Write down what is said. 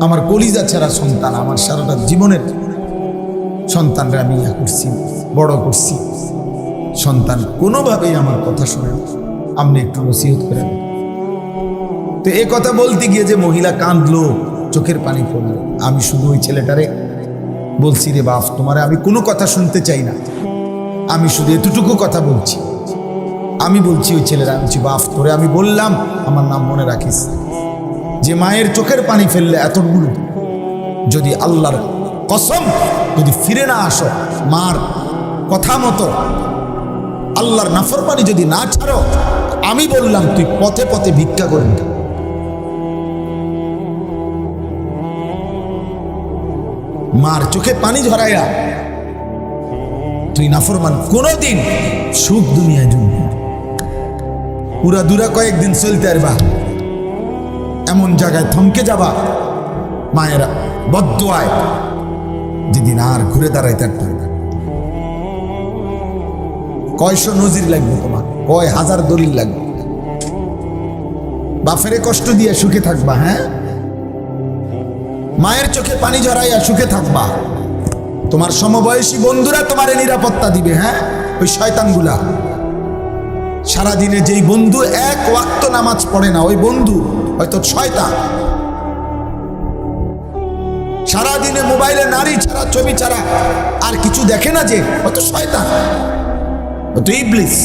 আমার কলিজা ছাড়া সন্তান, আমার সারাটা জীবনের সন্তানরা আমি ইয়া করছি, বড় করছি। সন্তান কোনোভাবেই আমার কথা শোনে না, আপনি একটু নসিহত করেন। তো এ কথা বলতে গিয়ে যে মহিলা কাঁদলো, চোখের পানি পড়লো, আমি শুধু ওই ছেলেটারে বলছি, রে বাপ, তোমারে আমি কোনো কথা শুনতে চাই না, আমি শুধু এতটুকু কথা বলছি। আমি বলছি ওই ছেলেরা, আমি বলছি, বাপ তোরে আমি বললাম আমার নাম মনে রাখিস, যে মায়ের চোখের পানি ফেললে এতগুলো, যদি আল্লাহর কসম যদি ফিরে না আসো, মার কথা মতো আল্লাহর নাফরমানি যদি না ছাড়ো, আমি বললাম তুই পথে পথে ভিক্ষা করবি। মার চোখে পানি ঝরাইয়া তুই নাফরমান কোনদিন সুখ দুনিয়ায় জুড়বি। পুরা দূরা কয়েকদিন চলতে পারবা, এমন জায়গায় থমকে যাবা মায়েরা বদদুয়ায়, যেদিন আর ঘুরে দাঁড়াইতে পারবে। কয়শো নজির লাগবে তোমার, কয় হাজার দলিল লাগবে। বাফেরে কষ্ট দিয়ে সুখে থাকবা, হ্যাঁ, মায়ের চোখে পানি ঝরাইয়া সুখে থাকবা। তোমার সমবয়সী বন্ধুরা তোমারে নিরাপত্তা দিবে, হ্যাঁ, ওই শয়তানগুলা। সারাদিনে যেই বন্ধু এক ওয়াক্ত নামাজ পড়ে না, ওই বন্ধু হয়তো শয়তান। সারাদিনে মোবাইলে নারী ছাড়া, ছবি ছাড়া আর কিছু দেখে না, যে হয়তো শয়তান, হয়তো ইবলিস।